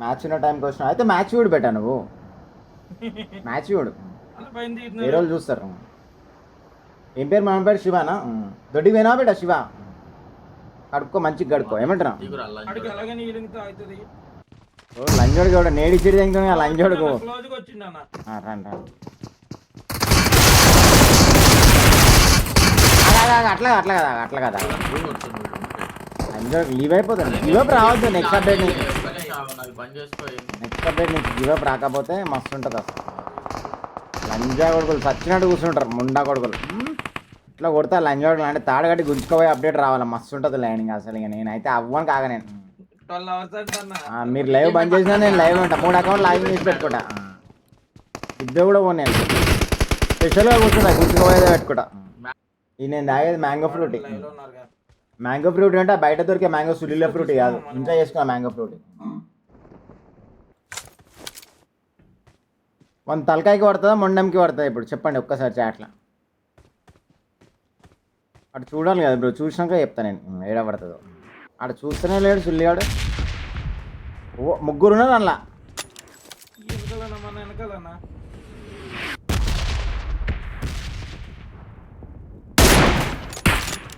Match ఉన్న టైంకి వచ్చిన అయితే మ్యాచ్ చూడు బెటా నువ్వు మ్యాచ్ చూడు ఏ రోజు చూస్తారు ఏం పేరు మన పేరు శివానా దొడ్డికి పోయినా బేటా శివ కడుక్కో మంచిగా కడుక్కో ఏమంటారా లంజోడికి కూడా నేడి చిడి తెంగుతుంది లంజోడుకు రండి అట్లా అట్లా కదా అట్లా కదా లంజోడికి లీవ్ అయిపోతుంది గివ్ అప్ రావద్దు నెక్స్ట్ అప్డేట్ నుంచి నెక్స్ట్ అప్డేట్ నుంచి గివ్ అప్ రాకపోతే మస్తు ఉంటుంది అసలు లంజా కొడుకులు చచ్చినట్టు కూర్చుంటారు ముండా కొడుకులు ఇట్లా కొడతా లంజా కొడుకులు అంటే తాడుగట్టి గుంజుకోపోయి అప్డేట్ రావాలి మస్తు ఉంటుంది లైనింగ్ అసలు ఇక నేనైతే అవ్వను కాగా నేను మీరు లైవ్ బంద్ చేసినా నేను లైవ్ ఉంటా 3 అకౌంట్ లాగిన్ చేసి పెట్టుకుంటా ఇద్దరు కూడా పోను నేను స్పెషల్గా కూర్చుంటా గుంజుకోపోయేదే పెట్టుకుంటా ఇది నేను తాగేది మ్యాంగో ఫ్రూట్ మ్యాంగో ఫ్రూట్ అంటే బయట దొరికే మ్యాంగో సులీల ఫ్రూట్ కాదు ఇంట్లో చేసుకున్నా మ్యాంగో ఫ్రూట్ మన తలకాయకి పడుతుందా మొండంకి పడుతుందా ఇప్పుడు చెప్పండి ఒక్కసారి చాట్లా అటు చూడాలి కదా బ్రో చూసినాక చెప్తా నేను ఏడా పడుతుందో అటు చూస్తూనే లేడు సుల్లిగాడు ఓ ముగ్గురు ఉన్నారు అందులో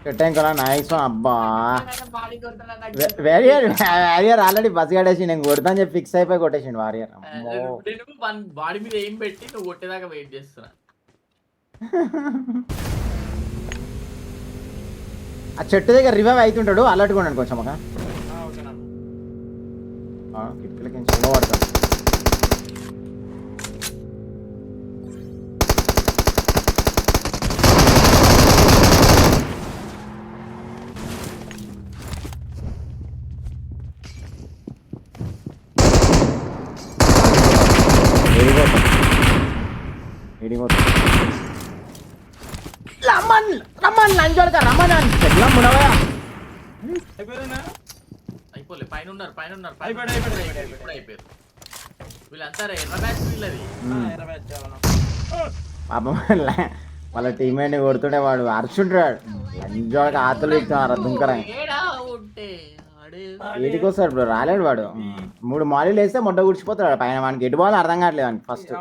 పెట్టాం నైస్ అబ్బా వారియర్ ఆల్రెడీ బస్ కట్టేసి నేను కొడతాను చెప్పి ఫిక్స్ అయిపోయి కొట్టేసిండు వారియర్ బాడీ మీద ఏం పెట్టి నువ్వు కొట్టేదాకా వెయిట్ చేస్తున్నా ఆ చెట్టు దగ్గర రివైవ్ అవుతుంటాడు అలర్ట్గా ఉన్నాడు కొంచెం ఒక కిటికీలకి చిన్న పడతాడు రమ్మన్ రమ్మన్ లంచోడక రమ్మన్ అని చెట్లా ముడవయా అయిపోలే పైన ఉన్నారు అయిపోయారు వీళ్ళంతా ఎర్ర బ్యాచ్ వీళ్ళది పాపం వాళ్ళ టీమేట్ కొడుతుంటే వాడు అరుచుంటాడు లంచోడక ఆతలు ఇస్తున్నారు దుంకరా వీటికి వస్తాడు బ్రో రాలేడు వాడు 3 మాలీలు వేస్తే ముడ్డ గుడిచిపోతాడు పైన వానికి ఎటు పోవాలో అర్థం కావట్లేదు అని ఫస్ట్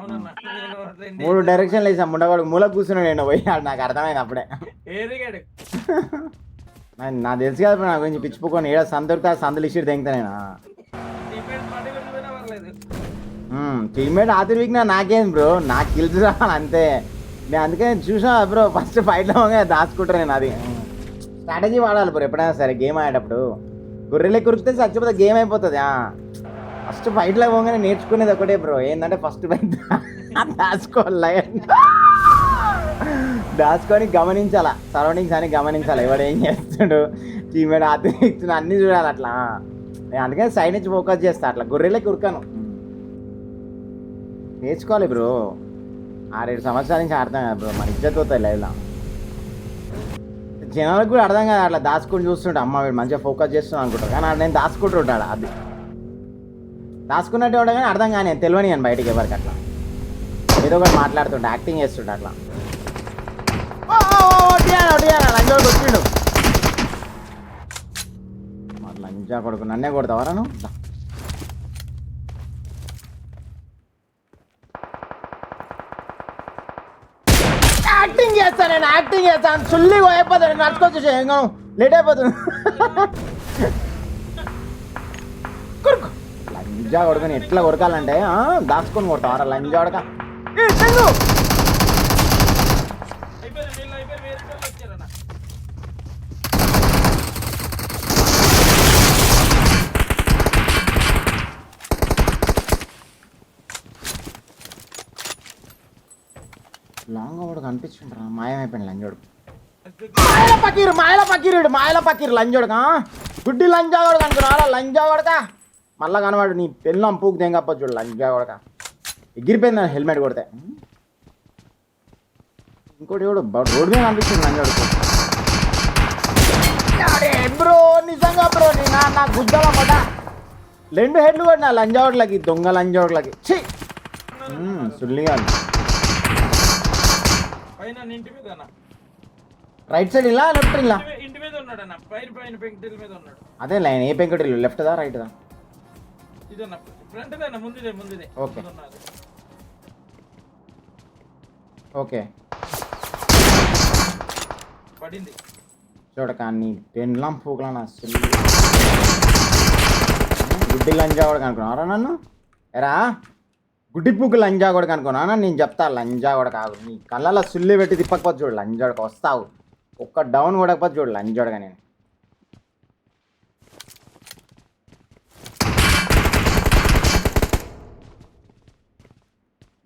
3 డైరెక్షన్లు వేసా ముడ్డవాడు మూల కూర్చున్నాడు నేను పోయాడు నాకు అర్థమైంది అప్పుడే నాకు తెలుసు కదా నా గురించి పిచ్చిపోకొని ఏడా సందొరితే సందులు ఇచ్చి తెంగుతా నేను టీమ్మేట్ ఆతులు వీక్ నాకేం బ్రో నాకు కిల్స్ రావాలి అంతే నేను అందుకే చూసా బ్రో ఫస్ట్ ఫైట్లో దాచుకుంటాను నేను అది స్ట్రాటజీ వాడాలి బ్రో ఎప్పుడైనా సరే గేమ్ ఆడేటప్పుడు గొర్రెలే కురికితే చచ్చిపోతే గేమ్ అయిపోతుంది ఫస్ట్ ఫైట్లో పోగానే నేర్చుకునేది ఒకటే బ్రో ఏంటంటే ఫస్ట్ ఫైట్ దాచుకొని గమనించాలా సరౌండింగ్స్ అని గమనించాలి ఎవడు ఏం చేస్తాడు టీమేట్ ఆతిస్తున్నా అన్నీ చూడాలి అట్లా నేను అందుకని సైడ్ నుంచి ఫోకస్ చేస్తా అట్లా గొర్రెలే కురికాను నేర్చుకోవాలి బ్రో 6-7 సంవత్సరాల నుంచి అర్థం కాదు బ్రో మన ఇజ్జత్ అవుతాయి లైవ్లో జనాలకు కూడా అర్థం కాదు అట్లా దాచుకొని చూస్తుంటా అమ్మ వీడు మంచిగా ఫోకస్ చేస్తున్నాను అనుకుంటారు కానీ నేను దాచుకుంటుంటాడు అది దాచుకున్నట్టు ఉంటాడు కానీ అర్థం కానీ నేను తెలియని నేను బయటికి ఎవరికి అట్లా ఏదో ఒకటి మాట్లాడుతుంటా యాక్టింగ్ చేస్తుంటా అట్లా లంచోడు వచ్చిండు మరి లంచా కొడుకు నన్నే కొడతావరా నువ్వు యాక్టింగ్ చేస్తాను నేను యాక్టింగ్ చేస్తాను చుల్లి అయిపోతాడు నడుచుకొచ్చేసి ఇంకా లేట్ అయిపోతుంది కొడుకు లంజా కొడుకుని ఎట్లా కొడకాలంటే దాచుకొని కొడతావరా లంజా కొడక లాంగ్ వాడు కనిపించుంటారా మాయమైపోయింది లంజోడు మాయల పకీరు లంజోడుగా గుడ్డి లంజాగోడు అనుకున్నారా లంజాగోడక మళ్ళా కనవాడు నీ పెళ్ళం పూకు తెంగప్ప చూడు లంజాగోడక ఎగిరిపోయింది హెల్మెట్ కొడితే ఇంకోటి కూడా రోడ్డు మీద కనిపిస్తుంది లంజోడుకు బ్రో నిజంగా బ్రో నా గుద్దల మాట 2 హెడ్లు కొట్టినా లంజాగోడ్లకి దొంగ లంజాగోడ్లకి ఛీ సుల్లిగా రైట్ సైడ్ ఇలా లెఫ్ట్ ఇలా ఇంటి మీద ఉన్నాడు అన్న పైన పెంకుటిల్ మీద ఉన్నాడు అదే లైన్ ఏ పెంకుటిల్లు లెఫ్ట్ దా రైట్ దా ఇదన్న ఫ్రంట్ ముందుదే ఓకే. ఓకే పడింది. చూడక నీ పెన్లం పూకలా అసలు గుడ్డి లంజా కూడా కనుక్కున్నారా నన్ను? ఎరా గుడ్డి పూకు లంజా కూడా కనుక్కున్నా నేను చెప్తా. లంజా కూడా కాదు, నీ కళ్ళలో సుల్లి పెట్టి తిప్పకపోతే చూడు లంజాడక వస్తావు. ఒక్క డౌన్ కొడకపోతే చూడు లంజాడగా నేను.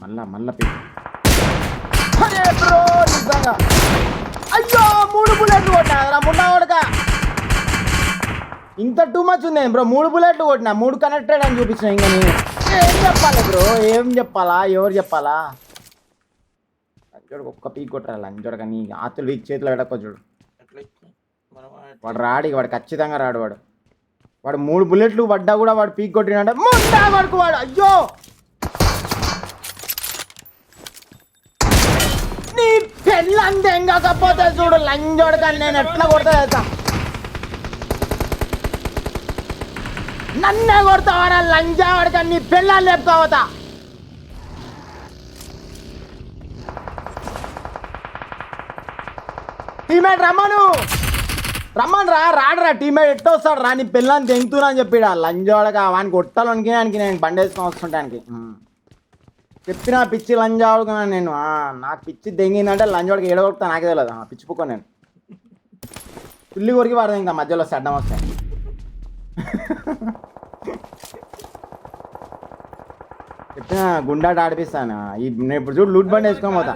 మళ్ళా అరే బ్రో నిజంగా అయ్యో 3 బుల్లెట్లు కొట్టినా మున్నా కొడక. ఇంత టూ మచ్ ఉంది బ్రో. 3 బుల్లెట్లు కొట్టినా, 3 కనెక్టెడ్ అని చూపించిన. ఇంకా నేను ఏం చెప్పాలి బ్రో, ఏం చెప్పాలా, ఎవరు చెప్పాలా? లంచోడికి ఒక్క పీక్ కొట్టరా లంచోడక. నీ ఆతులు వీక్ చేతిలో పెట్టకపో చూడు. వాడు రాడు, వాడు ఖచ్చితంగా రాడు. వాడు 3 బుల్లెట్లు పడ్డా కూడా వాడు పీక్ కొట్టినంటే ముందా వరకు వాడు. అయ్యో నీ పెళ్ళంత ఎంగకపోతే చూడు లంజోడక నేను ఎట్లా కొడతా తెలుసా? నన్నే కొడతావరా లంజావాడక, నీ పెళ్ళాన్ని లేపుతావతా. టీమేట్ రమ్మను రాడరా టీమేట్ ఎట్టో వస్తాడు రా. నీ పెళ్ళాన్ని తెంగుతున్నా అని చెప్పిడా లంజోడక. వానికి కొట్టాలనికి నేను బండి వేసుకొని వస్తుంటానికి చెప్పిన పిచ్చి లంజావుడుకున్నాను నేను. నాకు పిచ్చి దెంగిందంటే లంజోడికి ఏడగొడతా నాకే తెలియదు. పిచ్చి పుక్కో నేను పిల్లి కొరికి వాడదు ఇంకా మధ్యలో అడ్డం వస్తాయి. చెప్పిన గుండాట ఆడిపిస్తాను. నేను ఇప్పుడు చూడు లూట్ బండి వేసుకొని పోతా.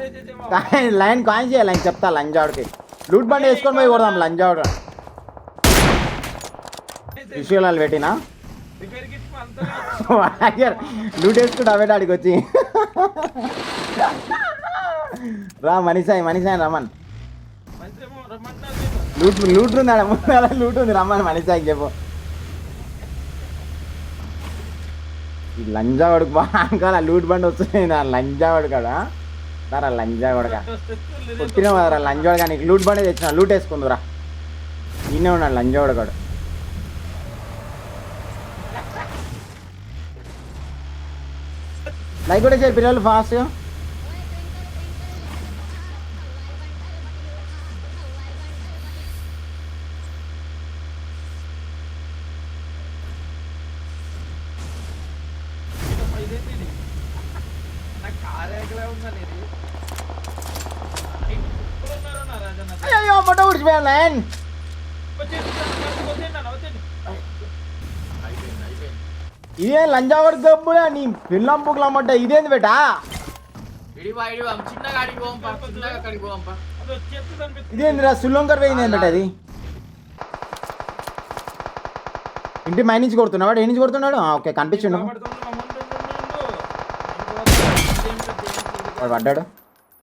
లైన్ కాయిన్ చేయాలి లైన్ చెప్తా. లంజావుడికి లూట్ బండి వేసుకొని పోయి కొడదాం లంజావుడు. విషయాలు పెట్టినా లూట్ వేసుకుంటా అవే ఆడికి వచ్చి రా మనిషాయి రమ్మన్. లూట్ ఉంది ఆడ ముందు లూట్ ఉంది రమ్మని మనిషాయికి చెప్పు. ఈ లంజావాడుకు బాగా లూట్ బండి వస్తుంది నా లంజావాడు కదా. రా లంజావాడుగా కొట్టినా రా లంజావాడుగా. నీకు లూట్ బండి తెచ్చిన లూట్ వేసుకుందురా. ఈయనే ఉన్నాడు లంజావాడు కాడు. లైక్ కూడా చేయాలి పిల్లలు ఫాస్ట్గా. అయ్యో మొట్ట ఊడిచిపోయాను లైన్. ఇదే లంజావాడు గబ్బులా నీ పిల్లం పుక్కులు అమ్మట. ఇదేంది బేటా? ఇదేందిరా సుల్లంకర్ పోయింది బేట. అది ఇంటి మై నుంచి కొడుతున్నాడు. ఏ నుంచి కొడుతున్నాడు? ఓకే కనిపించిండు. వాడు పడ్డాడు.